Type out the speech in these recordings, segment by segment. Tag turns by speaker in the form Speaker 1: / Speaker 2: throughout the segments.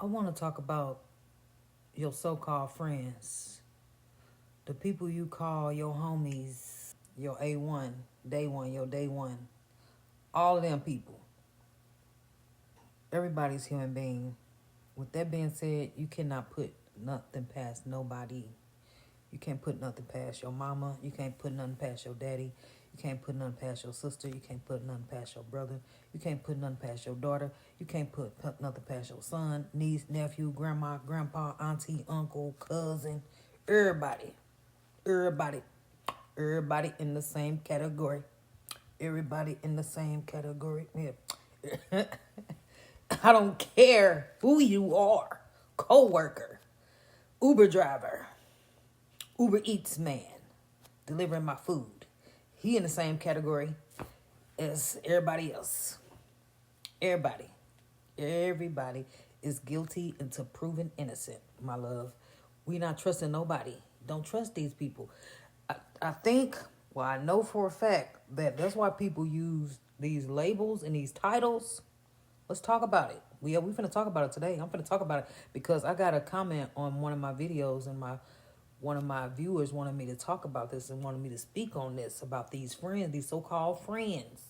Speaker 1: I want to talk about your so-called friends, the people you call your homies, your A1, day one, your day one, all of them people. Everybody's human being. With that being said, you cannot put nothing past nobody. You can't put nothing past your mama. You can't put nothing past your daddy. You can't put nothing past your sister. You can't put nothing past your brother. You can't put nothing past your daughter. You can't put nothing past your son, niece, nephew, grandma, grandpa, auntie, uncle, cousin. Everybody. Everybody. Everybody in the same category. Everybody in the same category. Yeah. I don't care who you are. Co-worker, Uber driver, Uber Eats man, delivering my food. He in the same category as everybody else. Everybody. Everybody is guilty until proven innocent, my love. We not trusting nobody. Don't trust these people. I think, well, I know for a fact that that's why people use these labels and these titles. Let's talk about it. We finna talk about it today. I'm finna talk about it because I got a comment on one of my videos and one of my viewers wanted me to talk about this and wanted me to speak on this about these friends, these so-called friends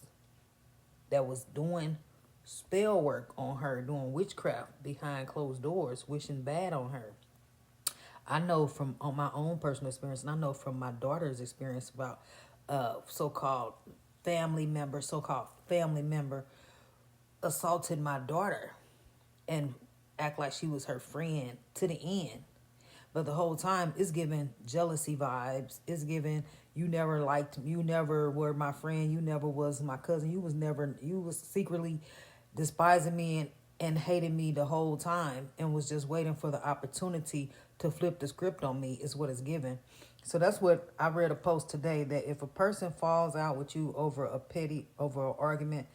Speaker 1: that was doing spell work on her, doing witchcraft behind closed doors, wishing bad on her. I know from on my own personal experience, and I know from my daughter's experience about so-called family member assaulted my daughter and act like she was her friend to the end. But the whole time it's giving jealousy vibes. It's giving you never liked me, you never were my friend, you never was my cousin, you was secretly despising me and hating me the whole time and was just waiting for the opportunity to flip the script on me is what it's given. So that's what I read a post today that if a person falls out with you over an argument,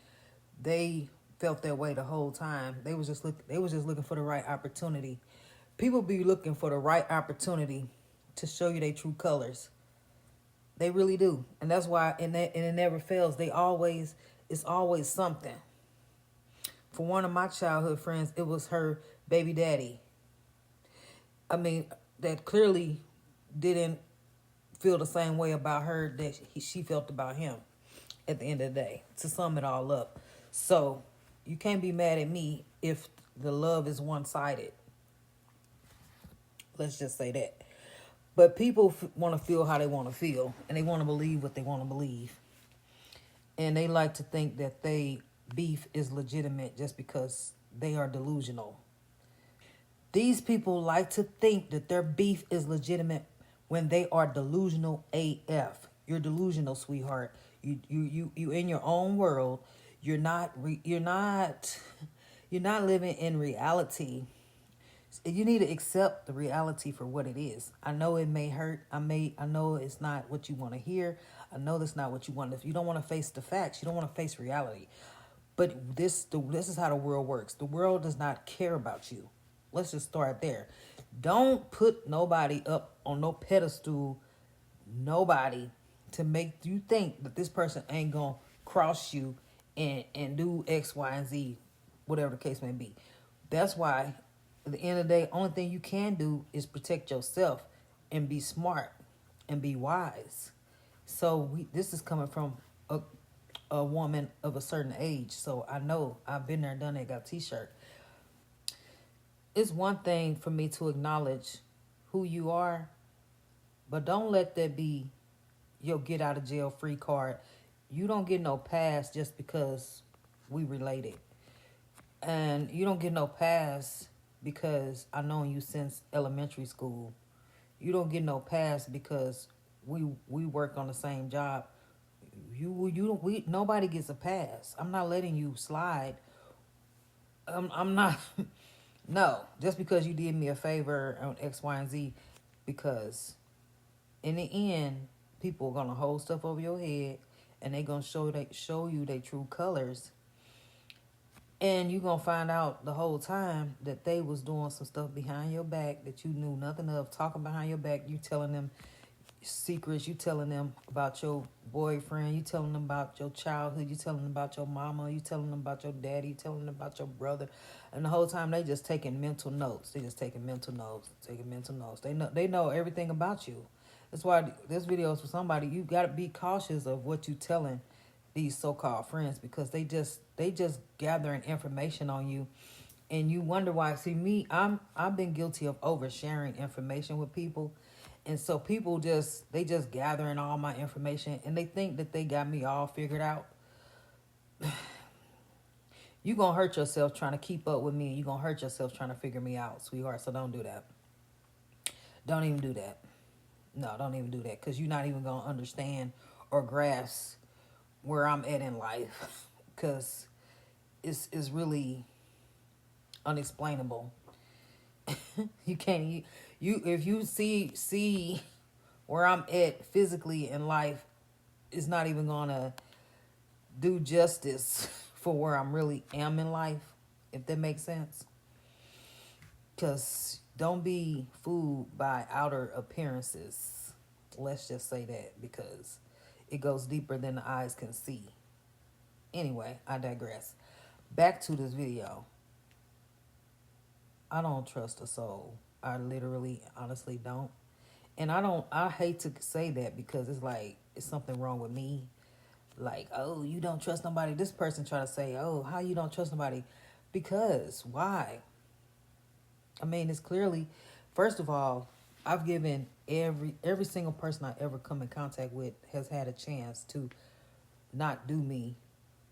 Speaker 1: they felt that way the whole time. They was just looking for the right opportunity. People be looking for the right opportunity to show you their true colors. They really do. And that's why and it never fails. It's always something. For one of my childhood friends, it was her baby daddy. I mean, that clearly didn't feel the same way about her that she felt about him at the end of the day, to sum it all up. So you can't be mad at me if the love is one-sided. Let's just say that. But people want to feel how they want to feel, and they want to believe what they want to believe. And they like to think that they beef is legitimate just because they are delusional. These people like to think that their beef is legitimate when they are delusional AF. You're delusional, sweetheart. You in your own world. You're not living in reality. You need to accept the reality for what it is. I know it may hurt. I know it's not what you want to hear. I know that's not what you want. If you don't want to face the facts, you don't want to face reality. But this is how the world works. The world does not care about you. Let's just start there. Don't put nobody up on no pedestal, nobody, to make you think that this person ain't gonna cross you and do X, Y, and Z, whatever the case may be. That's why at the end of the day, only thing you can do is protect yourself and be smart and be wise. So this is coming from a woman of a certain age. So I know I've been there, done that, got a t-shirt. It's one thing for me to acknowledge who you are, but don't let that be your get out of jail free card. You don't get no pass just because we related. And you don't get no pass because I known you since elementary school. You don't get no pass because we work on the same job. Nobody gets a pass. I'm not letting you slide. I'm not. No, just because you did me a favor on X, Y, and Z, because in the end, people are gonna hold stuff over your head, and they gonna show you their true colors, and you gonna find out the whole time that they was doing some stuff behind your back that you knew nothing of, talking behind your back. You telling them secrets. You telling them about your boyfriend. You telling them about your childhood. You telling them about your mama. You telling them about your daddy. You telling them about your brother. And the whole time they just taking mental notes. They just taking mental notes. Taking mental notes. They know everything about you. That's why this video is for somebody. You got to be cautious of what you telling these so-called friends, because they just gathering information on you, and you wonder why. See, me, I've been guilty of oversharing information with people, and so people they just gathering all my information, and they think that they got me all figured out. You gonna hurt yourself trying to keep up with me, and you gonna hurt yourself trying to figure me out, sweetheart. So don't do that. Don't even do that. No, don't even do that, because you're not even gonna understand or grasp where I'm at in life, because it's really unexplainable. You can't you if you see where I'm at physically in life, it's not even gonna do justice for where I'm really am in life, if that makes sense. Because don't be fooled by outer appearances. Let's just say that, because it goes deeper than the eyes can see. Anyway, I digress. Back to this video. I don't trust a soul. I literally, honestly don't. And I hate to say that, because it's like, it's something wrong with me. Like, oh, you don't trust nobody. This person try to say, oh, how you don't trust nobody? Because, why? I mean, it's clearly, first of all, I've given every single person I ever come in contact with has had a chance to not do me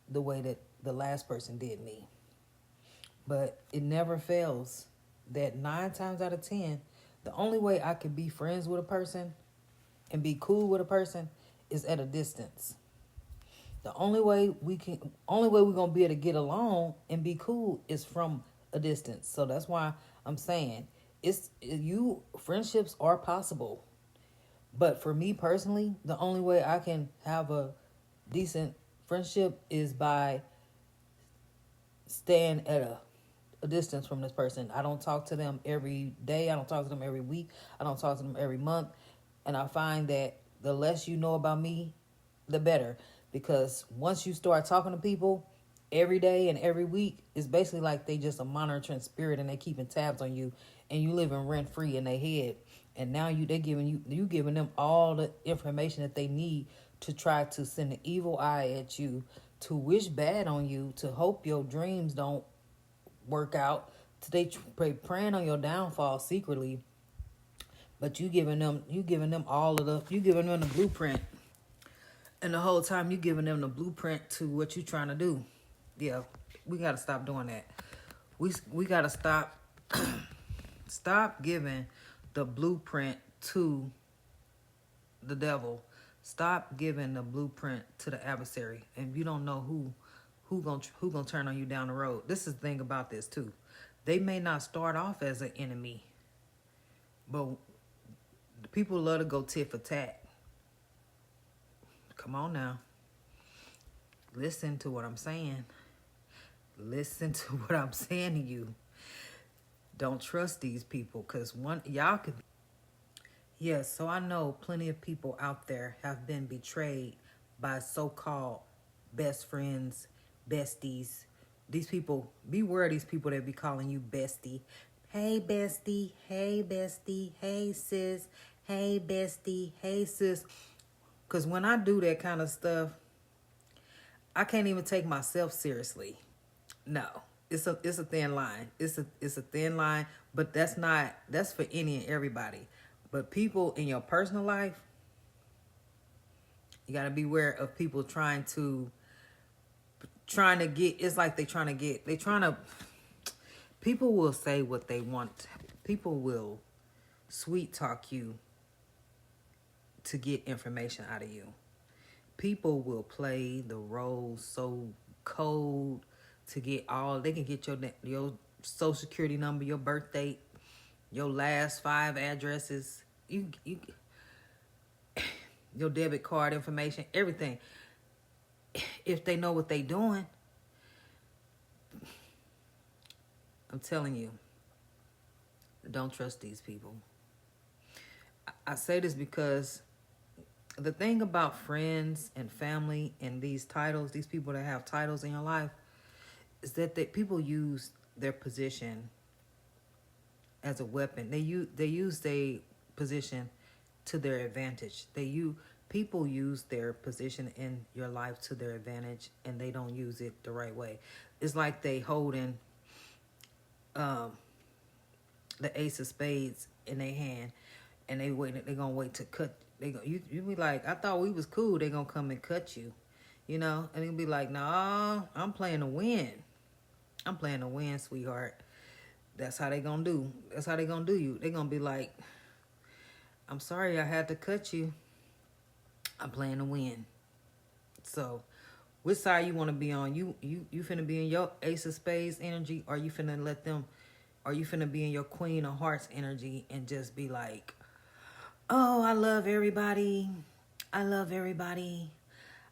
Speaker 1: the way that the last person did me. But it never fails that 9 times out of 10, the only way I could be friends with a person and be cool with a person is at a distance. The only way we're gonna be able to get along and be cool is from a distance. So that's why I'm saying friendships are possible. But for me personally, the only way I can have a decent friendship is by staying at a distance from this person. I don't talk to them every day. I don't talk to them every week. I don't talk to them every month. And I find that the less you know about me, the better. Because once you start talking to people every day and every week, it's basically like they just a monitoring spirit, and they keeping tabs on you, and you living rent free in their head. And now you giving them all the information that they need to try to send an evil eye at you, to wish bad on you, to hope your dreams don't work out. They praying on your downfall secretly. But you giving them the blueprint. And the whole time you giving them the blueprint to what you trying to do. Yeah, we got to stop doing that. We got to stop giving the blueprint to the devil. Stop giving the blueprint to the adversary. And you don't know who gonna turn on you down the road. This is the thing about this too. They may not start off as an enemy, but people love to go tit for tat. Come on now. Listen to what I'm saying. Listen to what I'm saying to you. Don't trust these people, because y'all could. Yes, so I know plenty of people out there have been betrayed by so-called best friends, besties. These people, beware of these people that be calling you bestie. Hey bestie, hey bestie, hey sis, hey bestie, hey sis. Because when I do that kind of stuff, I can't even take myself seriously. No, it's a thin line. It's a thin line, but that's for any and everybody. But people in your personal life, you got to beware of people trying to get, it's like people will say what they want. People will sweet talk you to get information out of you. People will play the role so cold to get they can get your social security number, your birth date, your last 5 addresses, your debit card information, everything. If they know what they doing, I'm telling you, don't trust these people. I say this because The thing about friends and family and these titles, these people that have titles in your life, is that people use their position as a weapon. They use their position to their advantage. People use their position in your life to their advantage, and they don't use it the right way. It's like they holding um, the ace of spades in their hand, and they're gonna wait to cut. You be like, I thought we was cool. They gonna come and cut you, and you'll be like, nah, I'm playing to win. I'm playing to win, sweetheart. That's how they gonna do. That's how they gonna do you. They gonna be like, I'm sorry I had to cut you. I'm playing to win. So, which side you want to be on? You finna be in your ace of spades energy, or you finna let them, or you finna be in your queen of hearts energy and just be like, oh, I love everybody. I love everybody.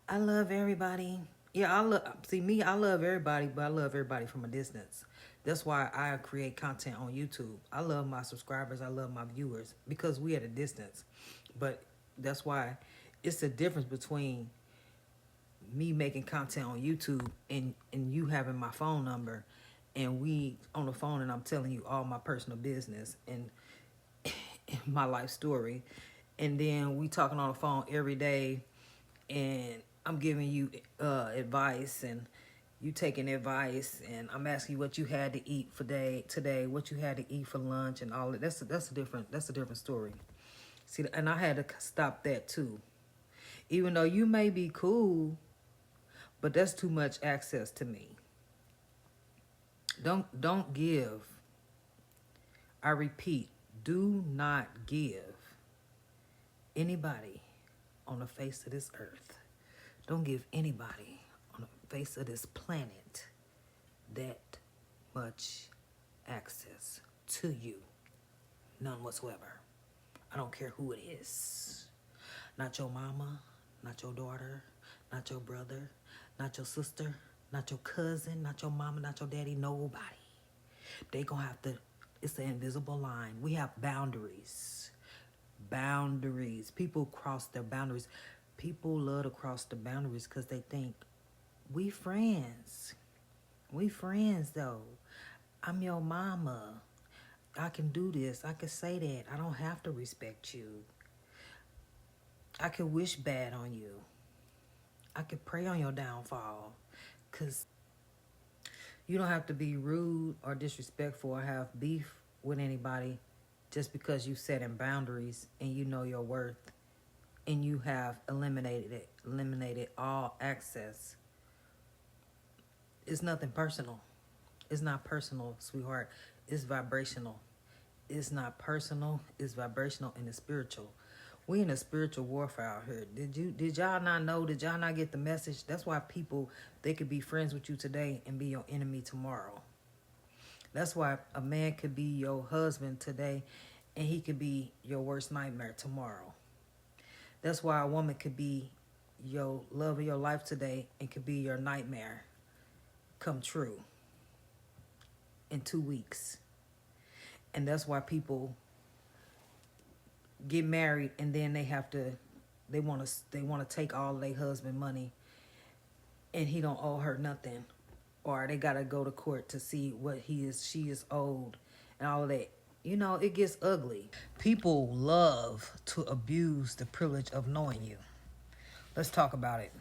Speaker 1: I love everybody. Yeah, I love everybody, but I love everybody from a distance. That's why I create content on YouTube. I love my subscribers. I love my viewers because we at a distance. But that's why it's a difference between me making content on YouTube and you having my phone number and we on the phone and I'm telling you all my personal business and my life story. And then we talking on the phone every day and I'm giving you advice and you taking advice and I'm asking you what you had to eat for today, what you had to eat for lunch and all that. That's a different story. See, and I had to stop that too. Even though you may be cool, but that's too much access to me. Don't give. I repeat, do not give anybody on the face of this earth. Don't give anybody on the face of this planet that much access to you. None whatsoever. I don't care who it is. Not your mama, not your daughter, not your brother, not your sister, not your cousin, not your mama, not your daddy, nobody. They gonna have to, it's the invisible line. We have boundaries. Boundaries. People cross their boundaries. People love to cross the boundaries because they think, we friends. We friends though. I'm your mama. I can do this. I can say that. I don't have to respect you. I can wish bad on you. I can pray on your downfall. Because you don't have to be rude or disrespectful or have beef with anybody just because you set in boundaries and you know your worth and you have eliminated all access. It's nothing personal. It's not personal, sweetheart. It's vibrational. It's not personal. It's vibrational and it's spiritual. We in a spiritual warfare out here. Did y'all not know? Did y'all not get the message? That's why people, they could be friends with you today and be your enemy tomorrow. That's why a man could be your husband today and he could be your worst nightmare tomorrow. That's why a woman could be your love of your life today and could be your nightmare come true in 2 weeks. And that's why people get married and then they want to take all their husband money and he don't owe her nothing, or they got to go to court to see what she is owed and all of that. It gets ugly. People love to abuse the privilege of knowing you. Let's talk about it.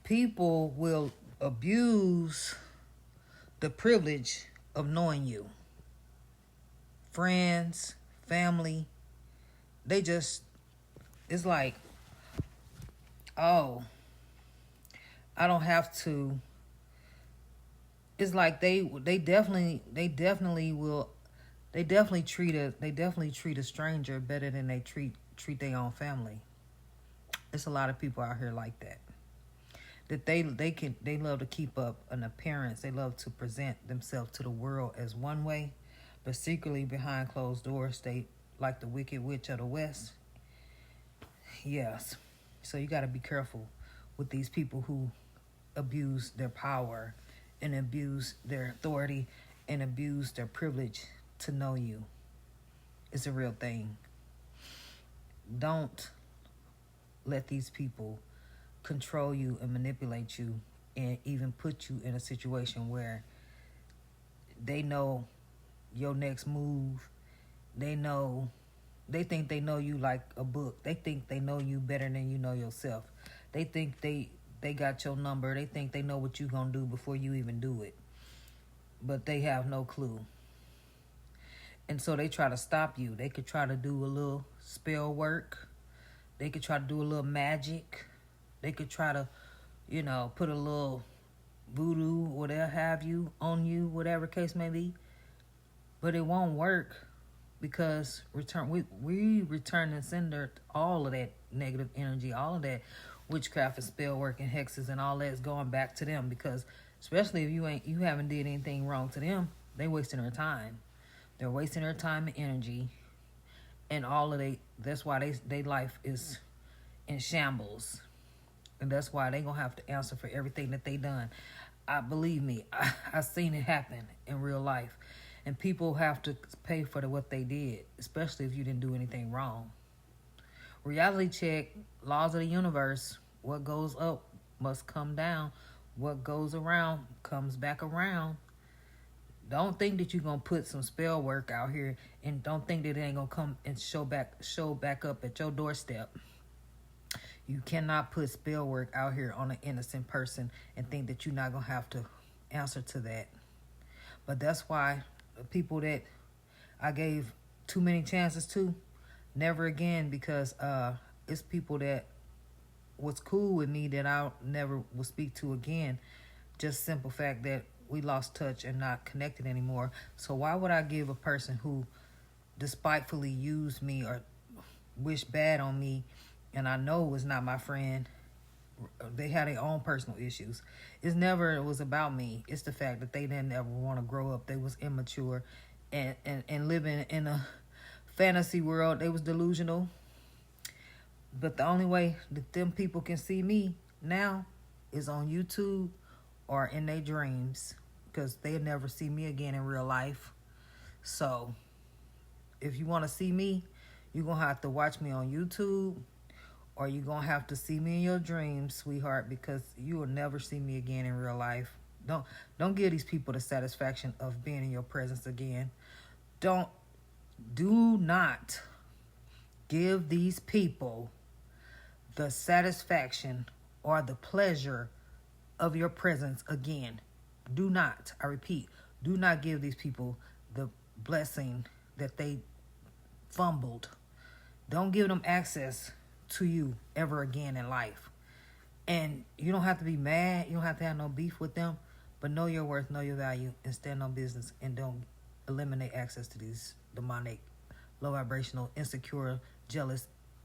Speaker 1: People will abuse the privilege of knowing you. Friends, family, it's like, oh, I don't have to. It's like they definitely treat a stranger better than they treat their own family. It's a lot of people out here like that. That they love to keep up an appearance. They love to present themselves to the world as one way, but secretly behind closed doors, they like the Wicked Witch of the West. Yes. So you got to be careful with these people who abuse their power and abuse their authority and abuse their privilege to know you. It's a real thing. Don't let these people control you and manipulate you and even put you in a situation where they know your next move. They think they know you like a book. They think they know you better than you know yourself. They think they got your number. They think they know what you gonna do before you even do it. But they have no clue. And so they try to stop you. They could try to do a little spell work. They could try to do a little magic. They could try to, put a little voodoo, whatever have you, on you, whatever case may be. But it won't work because we return and send all of that negative energy, all of that witchcraft and spell work and hexes and all that's going back to them, because especially if you haven't did anything wrong to them, they wasting their time. They're wasting their time and energy, and that's why they life is in shambles. And that's why they gonna have to answer for everything that they done. Believe me, I seen it happen in real life. And people have to pay for what they did, especially if you didn't do anything wrong. Reality check, laws of the universe. What goes up must come down. What goes around comes back around. Don't think that you're going to put some spell work out here, and don't think that it ain't going to come and show back up at your doorstep. You cannot put spell work out here on an innocent person and think that you're not going to have to answer to that. But that's why people that I gave too many chances to, never again, because it's people that was cool with me that I never will speak to again. Just simple fact that we lost touch and not connected anymore. So why would I give a person who despitefully used me or wished bad on me, and I know was not my friend? They had their own personal issues. It was about me. It's the fact that they didn't ever want to grow up. They was immature and living in a fantasy world. They was delusional. But the only way that them people can see me now is on YouTube or in their dreams, because they'll never see me again in real life. So if you want to see me, you're going to have to watch me on YouTube, or you're going to have to see me in your dreams, sweetheart, because you will never see me again in real life. Don't give these people the satisfaction of being in your presence again. Do not give these people the satisfaction or the pleasure of your presence again. Do not, I repeat, do not give these people the blessing that they fumbled. Don't give them access to you ever again in life. And you don't have to be mad. You don't have to have no beef with them. But know your worth, know your value, and stand on business. And don't eliminate access to these demonic, low vibrational, insecure, jealous,